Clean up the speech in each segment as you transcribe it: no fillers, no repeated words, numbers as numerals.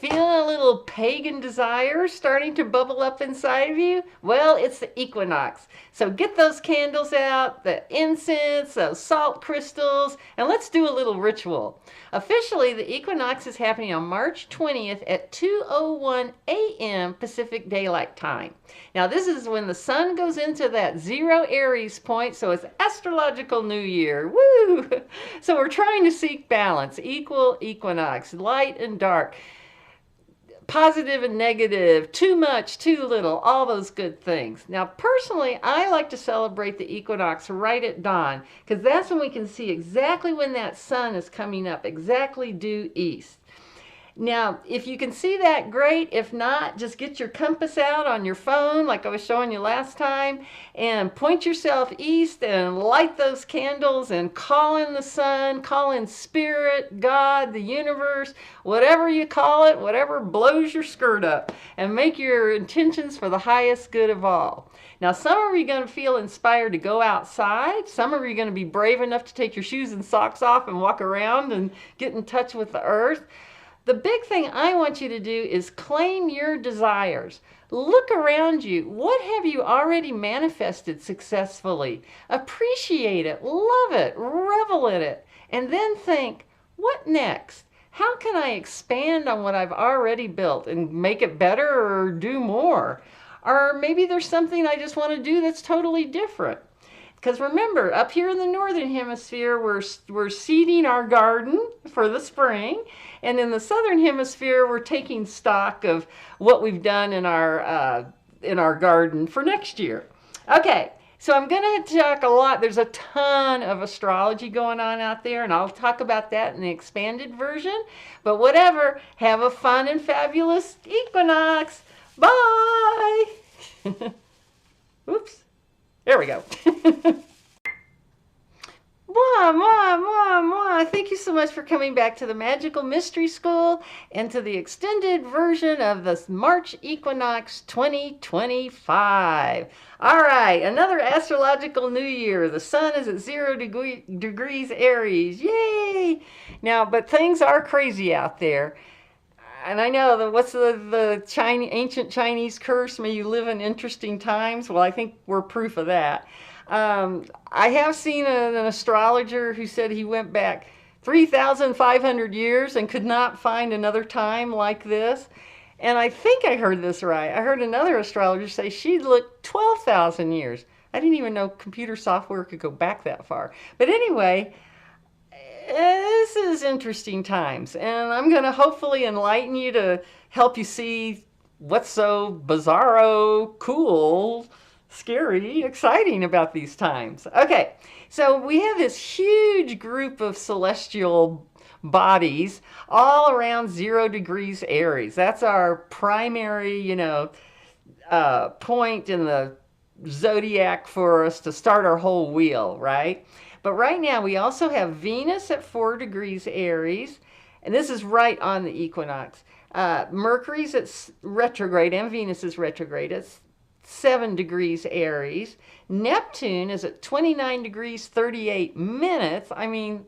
Feeling a little pagan desire starting to bubble up inside of you? Well, it's the equinox. So get those candles out, the incense, those salt crystals, and let's do a little ritual. Officially, the equinox is happening on March 20th at 2:01 a.m. Pacific Daylight Time. Now, this is when the sun goes into that 0 Aries point, so it's astrological New Year. Woo! So we're trying to seek balance, equal equinox, light and dark, positive and negative, too much, too little, all those good things. Now, personally, I like to celebrate the equinox right at dawn, because that's when we can see exactly when that sun is coming up, exactly due east. Now, if you can see that, great. If not, just get your compass out on your phone, like I was showing you last time, and point yourself east and light those candles and call in the sun, call in spirit, God, the universe, whatever you call it, whatever blows your skirt up, and make your intentions for the highest good of all. Now, some of you are going to feel inspired to go outside. Some of you are going to be brave enough to take your shoes and socks off and walk around and get in touch with the earth. The big thing I want you to do is claim your desires. Look around you. What have you already manifested successfully? Appreciate it, love it, revel in it, and then think, what next? How can I expand on what I've already built and make it better or do more? Or maybe there's something I just want to do that's totally different. Because remember, up here in the northern hemisphere, we're seeding our garden for the spring. And in the southern hemisphere, we're taking stock of what we've done in our garden for next year. Okay, so I'm going to talk a lot. There's a ton of astrology going on out there, and I'll talk about that in the expanded version. But whatever, have a fun and fabulous equinox. Bye! Oops. There we go. Thank you so much for coming back to the Magical Mystery School and to the extended version of the March Equinox 2025. All right, another astrological new year. The sun is at 0 degrees Aries. Yay! Now, but things are crazy out there. And I know, what's the ancient Chinese curse? May you live in interesting times. Well, I think we're proof of that. I have seen an astrologer who said he went back 3,500 years and could not find another time like this. And I think I heard this right. I heard another astrologer say she'd looked 12,000 years. I didn't even know computer software could go back that far. But anyway, this is interesting times, and I'm going to hopefully enlighten you to help you see what's so bizarro, cool, scary, exciting about these times. Okay, so we have this huge group of celestial bodies all around 0 degrees Aries. That's our primary, point in the zodiac for us to start our whole wheel, right? But right now we also have Venus at 4 degrees Aries, and this is right on the equinox. Mercury's at retrograde, and Venus is retrograde. It's 7 degrees Aries. Neptune is at 29 degrees 38 minutes. I mean,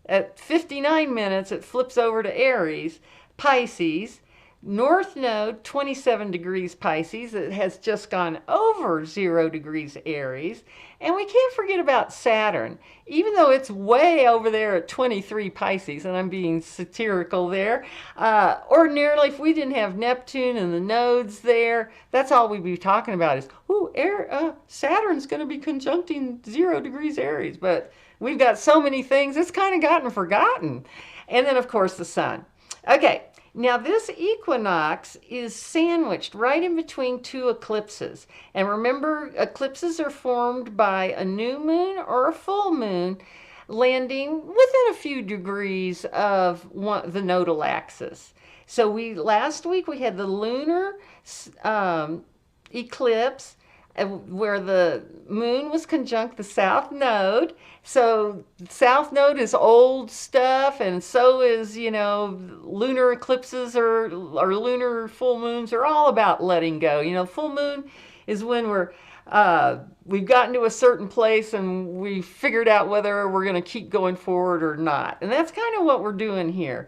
at 59 minutes, it flips over to Aries. Pisces. North Node, 27 degrees Pisces. It has just gone over 0 degrees Aries. And we can't forget about Saturn, even though it's way over there at 23 Pisces, and I'm being satirical there. Ordinarily, if we didn't have Neptune and the nodes there, that's all we'd be talking about is, Saturn's going to be conjuncting 0 degrees Aries. But we've got so many things, it's kind of gotten forgotten. And then, of course, the sun. Okay. Now, this equinox is sandwiched right in between 2 eclipses. And remember, eclipses are formed by a new moon or a full moon landing within a few degrees of the nodal axis. So last week we had the lunar eclipse where the moon was conjunct the south node. So south node is old stuff, and so is, lunar eclipses or lunar full moons are all about letting go. Full moon is when we've gotten to a certain place and we figured out whether we're going to keep going forward or not. And that's kind of what we're doing here.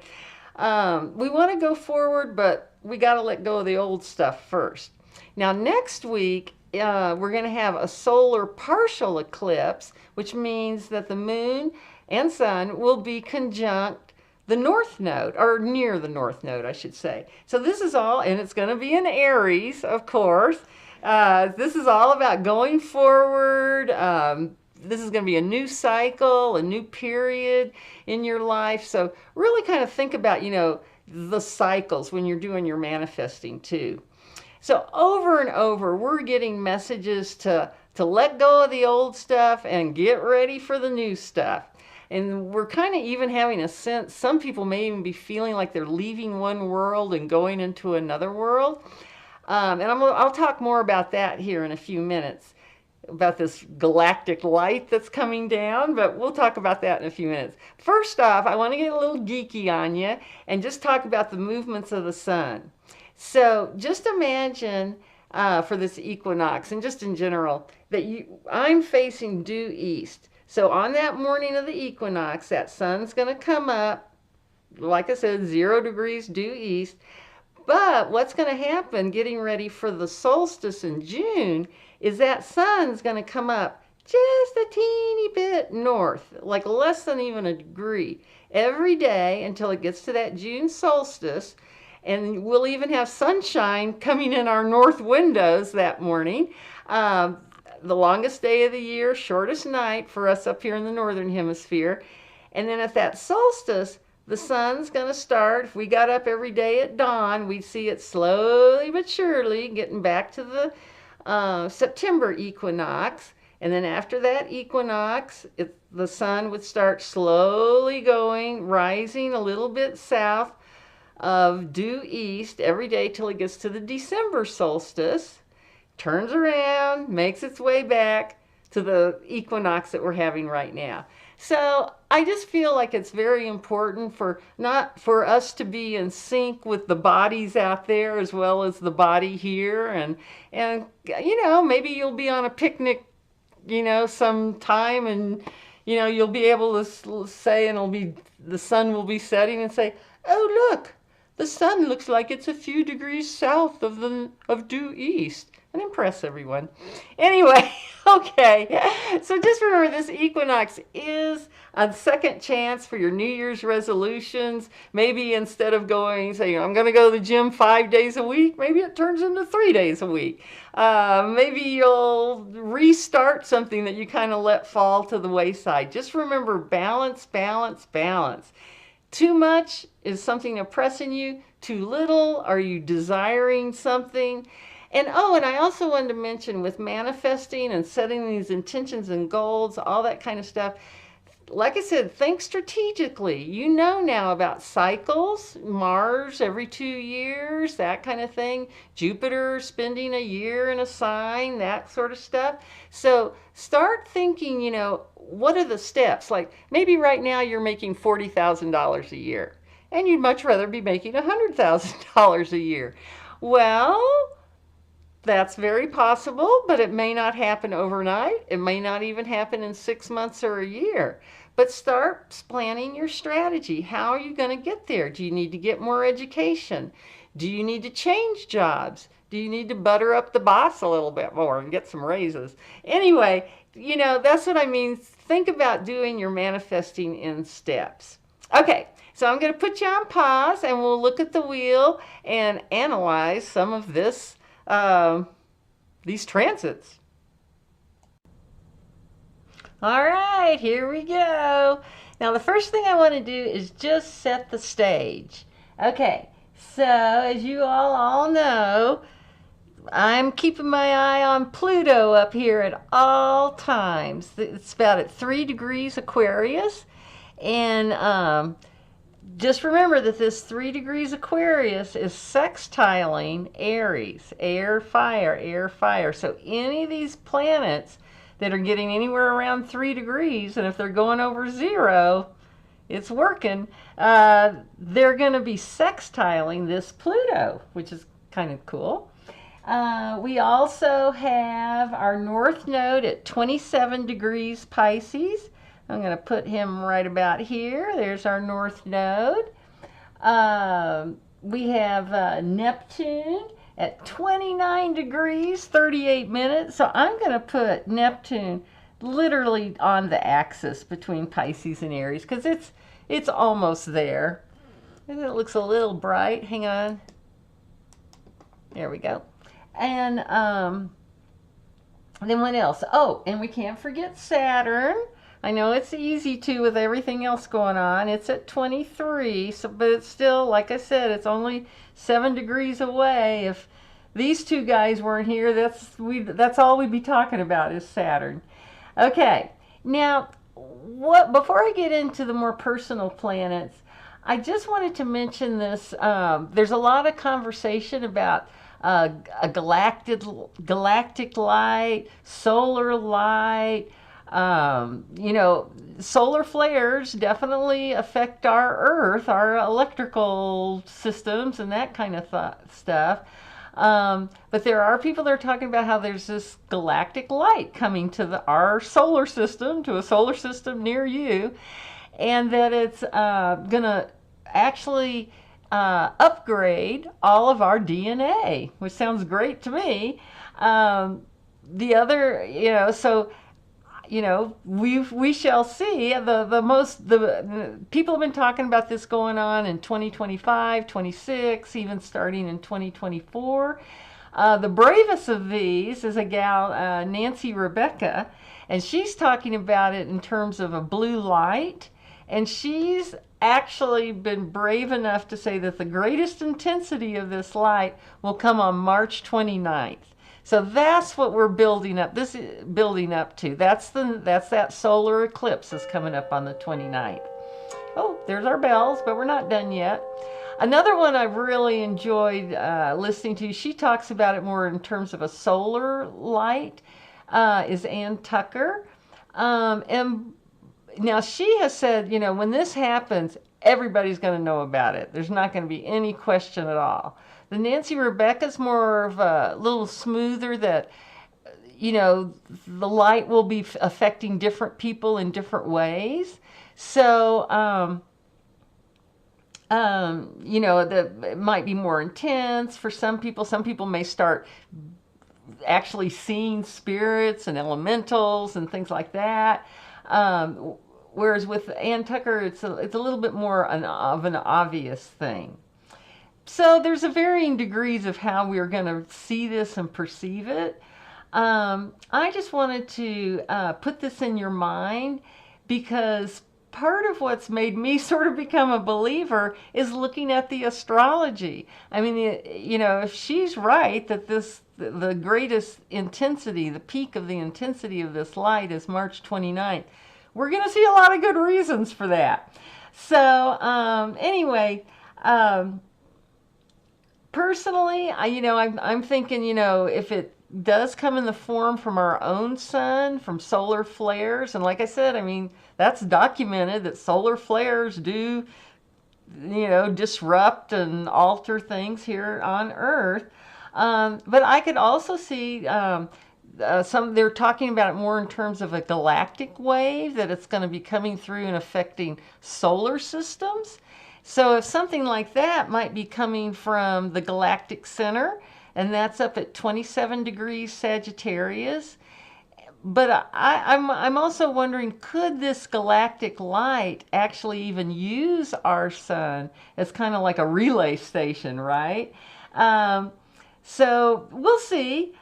We want to go forward, but we got to let go of the old stuff first. Now, next week, we're going to have a solar partial eclipse, which means that the moon and sun will be conjunct the north node, or near the north node, I should say. So this is all, and it's going to be in Aries, of course. This is all about going forward. This is going to be a new cycle, a new period in your life. So really kind of think about, the cycles when you're doing your manifesting too. So over and over, we're getting messages to let go of the old stuff and get ready for the new stuff. And we're kind of even having a sense, some people may even be feeling like they're leaving one world and going into another world. And I'll talk more about that here in a few minutes, about this galactic light that's coming down, but we'll talk about that in a few minutes. First off, I want to get a little geeky on you and just talk about the movements of the sun. So just imagine for this equinox, and just in general, that I'm facing due east. So on that morning of the equinox, that sun's going to come up, like I said, 0 degrees due east. But what's going to happen getting ready for the solstice in June is that sun's going to come up just a teeny bit north, like less than even a degree, every day until it gets to that June solstice. And we'll even have sunshine coming in our north windows that morning. The longest day of the year, shortest night for us up here in the northern hemisphere. And then at that solstice, the sun's going to start. If we got up every day at dawn, we'd see it slowly but surely getting back to the September equinox. And then after that equinox, the sun would start slowly rising a little bit south of due east every day till it gets to the December solstice, turns around, makes its way back to the equinox that we're having right now. So I just feel like it's very important for us to be in sync with the bodies out there as well as the body here, and maybe you'll be on a picnic sometime, and you'll be able to say, and the sun will be setting, and say, oh look, the sun looks like it's a few degrees south of due east, and impress everyone. Anyway, okay, so just remember, this equinox is a second chance for your New Year's resolutions. Maybe instead of saying, I'm going to go to the gym 5 days a week, maybe it turns into 3 days a week. Maybe you'll restart something that you kind of let fall to the wayside. Just remember, balance, balance, balance. Too much is something oppressing you. Too little, are you desiring something? And I also wanted to mention, with manifesting and setting these intentions and goals, all that kind of stuff, like I said, think strategically. You know now about cycles, Mars every 2 years, that kind of thing. Jupiter spending a year in a sign, that sort of stuff. So start thinking, what are the steps? Like maybe right now you're making $40,000 a year, and you'd much rather be making $100,000 a year. Well, that's very possible, but it may not happen overnight. It may not even happen in 6 months or a year. But start planning your strategy. How are you going to get there? Do you need to get more education? Do you need to change jobs? Do you need to butter up the boss a little bit more and get some raises? Anyway, that's what I mean. Think about doing your manifesting in steps. Okay, so I'm going to put you on pause, and we'll look at the wheel and analyze some of these transits. All right, here we go. Now the first thing I want to do is just set the stage. Okay, so as you all know, I'm keeping my eye on Pluto up here at all times. It's about at 3 degrees Aquarius, and just remember that this 3 degrees Aquarius is sextiling Aries, air, fire, air, fire. So any of these planets that are getting anywhere around 3 degrees, and if they're going over 0, it's working, they're going to be sextiling this Pluto, which is kind of cool. We also have our North Node at 27 degrees Pisces. I'm going to put him right about here. There's our North Node. We have Neptune at 29 degrees, 38 minutes. So I'm going to put Neptune literally on the axis between Pisces and Aries because it's almost there. And it looks a little bright. Hang on. There we go. And then what else? Oh, and we can't forget Saturn. I know it's easy to with everything else going on. It's at 23, so but it's still, like I said, it's only 7 degrees away. If these two guys weren't here, that's all we'd be talking about is Saturn. Okay, now before I get into the more personal planets, I just wanted to mention this. There's a lot of conversation about a galactic light, solar light. You know, solar flares definitely affect our Earth, our electrical systems, and that kind of stuff. But there are people that are talking about how there's this galactic light coming to our solar system, to a solar system near you, and that it's going to actually upgrade all of our DNA, which sounds great to me. The other, so we shall see. The people have been talking about this going on in 2025, 26, even starting in 2024. The bravest of these is a gal, Nancy Rebecca, and she's talking about it in terms of a blue light, and she's actually been brave enough to say that the greatest intensity of this light will come on March 29th. So that's what we're building up. This is building up to. That's that solar eclipse that's coming up on the 29th. Oh, there's our bells, but we're not done yet. Another one I've really enjoyed listening to, she talks about it more in terms of a solar light, is Ann Tucker. And now she has said, when this happens, everybody's going to know about it. There's not going to be any question at all. The Nancy Rebecca's more of a little smoother, that, the light will be affecting different people in different ways. So, it might be more intense for some people. Some people may start actually seeing spirits and elementals and things like that. Whereas with Ann Tucker, it's a little bit more of an obvious thing. So there's a varying degrees of how we're going to see this and perceive it. I just wanted to put this in your mind because part of what's made me sort of become a believer is looking at the astrology. I mean, if she's right that the greatest intensity, the peak of the intensity of this light is March 29th, we're going to see a lot of good reasons for that. So anyway, personally, I'm thinking, if it does come in the form from our own sun, from solar flares, and like I said, that's documented that solar flares do, disrupt and alter things here on Earth. But I could also see they're talking about it more in terms of a galactic wave, that it's going to be coming through and affecting solar systems. So if something like that might be coming from the galactic center, and that's up at 27 degrees Sagittarius. But I'm also wondering, could this galactic light actually even use our sun as kind of like a relay station, right? So we'll see.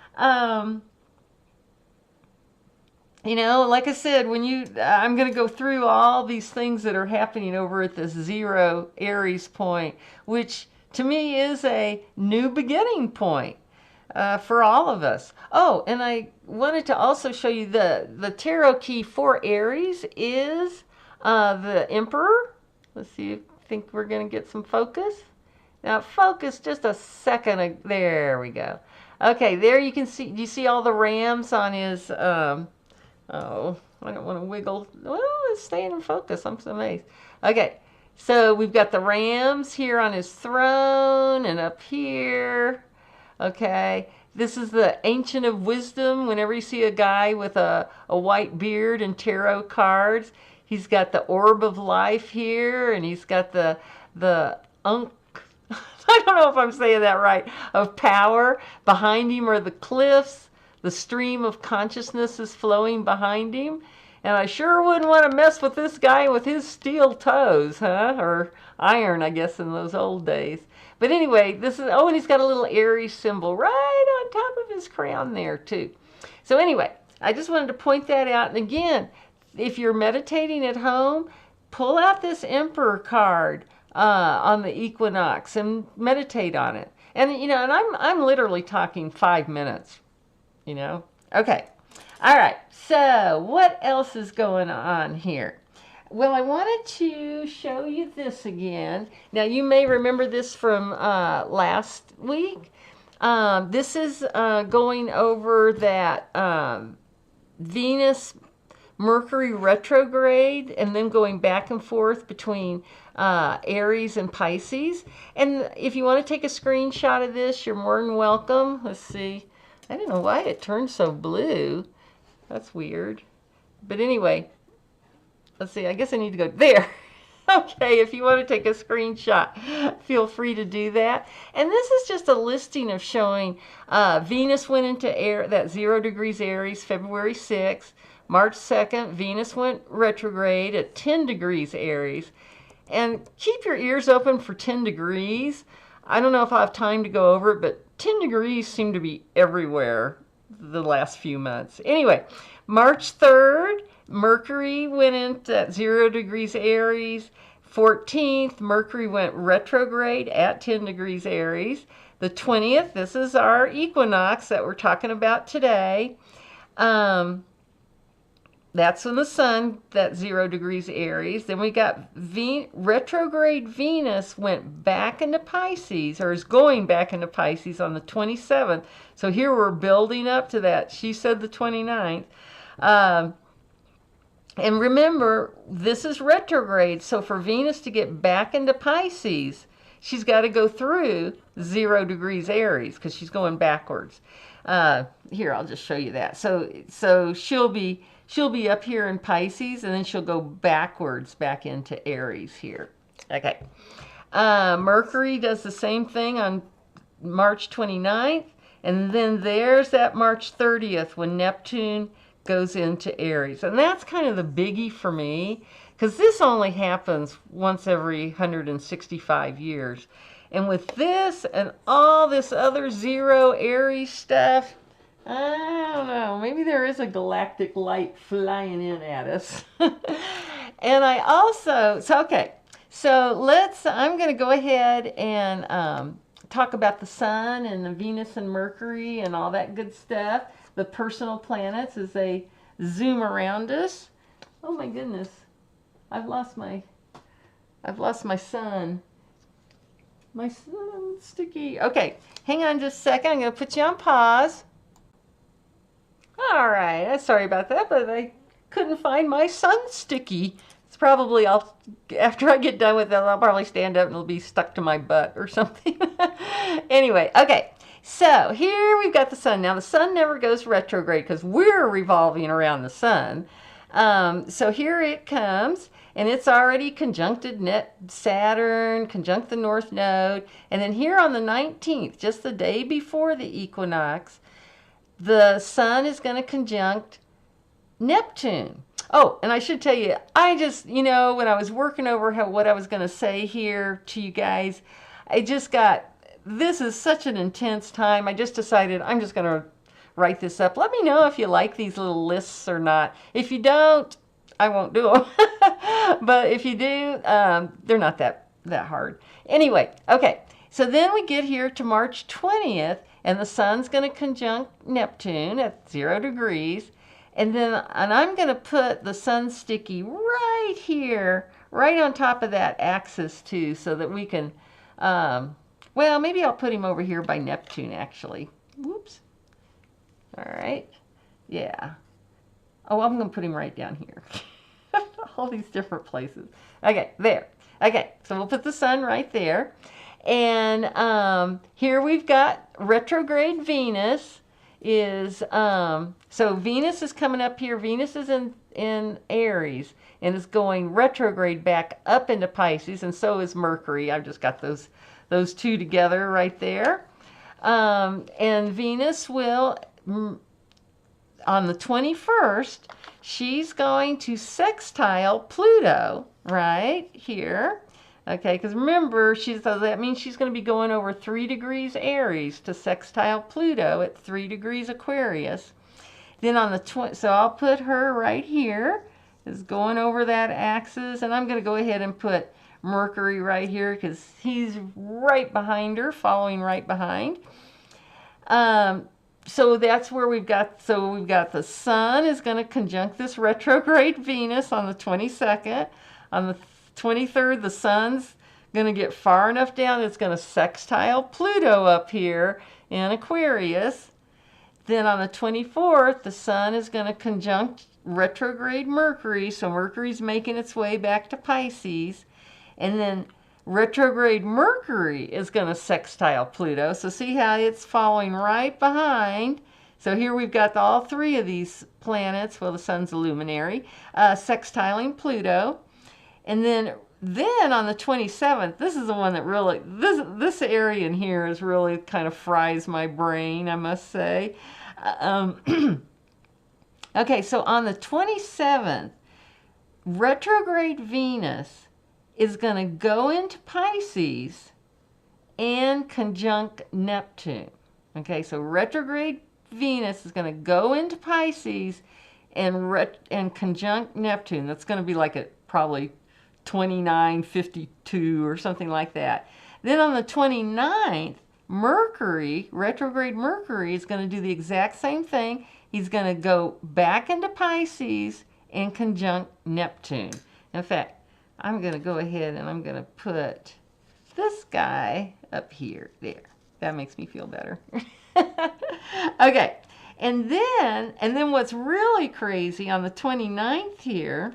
Like I said, I'm going to go through all these things that are happening over at this 0 Aries point, which to me is a new beginning point for all of us. Oh, and I wanted to also show you the tarot key for Aries is the Emperor. Let's see, I think we're going to get some focus. Now focus just a second. There we go. Okay, there you can see, do you see all the rams on his... Oh, I don't want to wiggle. Well, it's staying in focus. I'm so amazed. Okay, so we've got the rams here on his throne and up here. Okay, this is the Ancient of Wisdom. Whenever you see a guy with a white beard and tarot cards, he's got the Orb of Life here, and he's got the unk. I don't know if I'm saying that right, of power. Behind him are the cliffs. The stream of consciousness is flowing behind him. And I sure wouldn't want to mess with this guy with his steel toes, huh? Or iron, I guess, in those old days. But anyway, this is, oh, and he's got a little Aries symbol right on top of his crown there, too. So anyway, I just wanted to point that out. And again, if you're meditating at home, pull out this Emperor card on the equinox and meditate on it. And you know, and I'm literally talking 5 minutes, you know. Okay. All right. So, what else is going on here? Well, I wanted to show you this again. Now, you may remember this from last week. This is going over that Venus Mercury retrograde and then going back and forth between Aries and Pisces. And if you want to take a screenshot of this, you're more than welcome. Let's see. I don't know why it turned so blue. That's weird. But anyway, let's see. I guess I need to go there. Okay, if you want to take a screenshot, feel free to do that. And this is just a listing of showing Venus went into that 0 degrees Aries February 6th. March 2nd, Venus went retrograde at 10 degrees Aries. And keep your ears open for 10 degrees. I don't know if I have time to go over it, but 10 degrees seem to be everywhere the last few months. Anyway, March 3rd, Mercury went into 0 degrees Aries. 14th, Mercury went retrograde at 10 degrees Aries. The 20th, this is our equinox that we're talking about today. That's when the sun, that 0 degrees Aries. Then we got retrograde Venus went back into Pisces, or is going back into Pisces on the 27th. So here we're building up to that. She said the 29th. And remember, this is retrograde. So for Venus to get back into Pisces, she's got to go through 0 degrees Aries because she's going backwards. Here, I'll just show you that. So she'll be up here in Pisces, and then she'll go backwards back into Aries here. Okay. Mercury does the same thing on March 29th, and then there's that March 30th when Neptune goes into Aries. And that's kind of the biggie for me, because this only happens once every 165 years. And with this and all this other 0 Aries stuff, I don't know, maybe there is a galactic light flying in at us. And I also, okay, so I'm going to go ahead and talk about the sun and the Venus and Mercury and all that good stuff, the personal planets as they zoom around us. Oh my goodness, I've lost my sun. My sun's sticky. Okay, hang on just a second. I'm going to put you on pause. All right, sorry about that, but I couldn't find my sun sticky. It's probably, after I get done with it, I'll probably stand up and it'll be stuck to my butt or something. Anyway, okay, so here we've got the sun. Now, the sun never goes retrograde because we're revolving around the sun. So here it comes, and it's already conjuncted Saturn, conjunct the North Node. And then here on the 19th, just the day before the equinox, the sun is going to conjunct Neptune. Oh, and I should tell you, I just, when I was working over what I was going to say here to you guys, this is such an intense time. I just decided I'm just going to write this up. Let me know if you like these little lists or not. If you don't, I won't do them. But if you do, they're not that hard. Anyway, okay. So then we get here to March 20th, and the sun's going to conjunct Neptune at 0 degrees. And I'm going to put the sun sticky right here, right on top of that axis too, so that we can, well, maybe I'll put him over here by Neptune actually. Whoops. All right. Yeah. Oh, I'm going to put him right down here. All these different places. Okay, there. Okay, so we'll put the sun right there. And here we've got retrograde Venus is, so Venus is coming up here. Venus is in Aries and is going retrograde back up into Pisces, and so is Mercury. I've just got those two together right there. And Venus will, on the 21st, she's going to sextile Pluto right here. Okay, because remember, so that means she's going to be going over 3 degrees Aries to sextile Pluto at 3 degrees Aquarius. Then on the so I'll put her right here, is going over that axis, and I'm going to go ahead and put Mercury right here because he's right behind her, following right behind. So that's where we've got the Sun is going to conjunct this retrograde Venus on the 22nd. On the 23rd, the Sun's going to get far enough down it's going to sextile Pluto up here in Aquarius. Then on the 24th, the Sun is going to conjunct retrograde Mercury, so Mercury's making its way back to Pisces. And then retrograde Mercury is going to sextile Pluto. So see how it's following right behind. So here we've got all 3 of these planets, well, the Sun's a luminary, sextiling Pluto. And then on the 27th, this is the one that really, this area in here is really kind of fries my brain, I must say. Okay, so on the 27th, retrograde Venus is going to go into Pisces and conjunct Neptune. Okay, so retrograde Venus is going to go into Pisces and conjunct Neptune. That's going to be like at probably 29:52 or something like that. Then on the 29th, retrograde Mercury is going to do the exact same thing. He's going to go back into Pisces and conjunct Neptune. In fact, I'm going to go ahead and I'm going to put this guy up here. There. That makes me feel better. Okay. And then what's really crazy on the 29th here,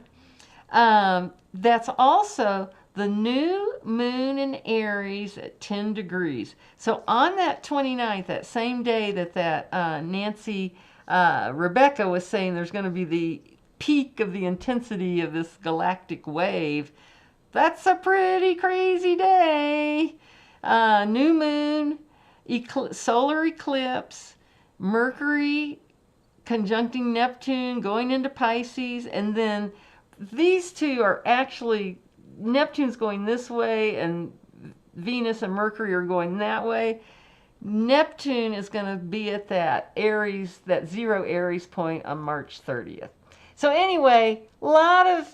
that's also the new moon in Aries at 10 degrees. So on that 29th, that same day that Nancy Rebecca was saying there's going to be the peak of the intensity of this galactic wave, that's a pretty crazy day. New moon, solar eclipse, Mercury conjuncting Neptune, going into Pisces, and then these two are actually, Neptune's going this way and Venus and Mercury are going that way. Neptune is going to be at that Aries, that 0 Aries point on March 30th. So anyway, a lot of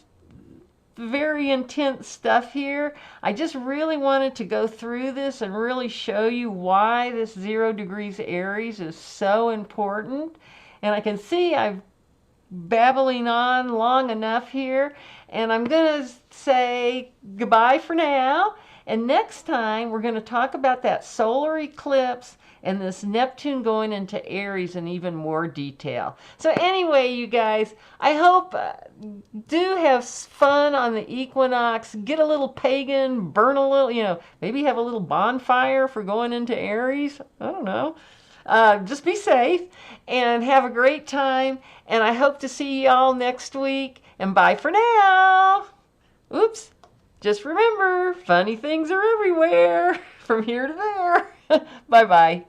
very intense stuff here. I just really wanted to go through this and really show you why this 0 degrees Aries is so important. And I can see I've babbling on long enough here, and I'm going to say goodbye for now. And next time we're going to talk about that solar eclipse and this Neptune going into Aries in even more detail. So anyway, you guys, I hope do have fun on the equinox. Get a little pagan, burn a little, maybe have a little bonfire for going into Aries. I don't know. Just be safe and have a great time. And I hope to see y'all next week. And bye for now. Oops. Just remember, funny things are everywhere. From here to there. Bye-bye.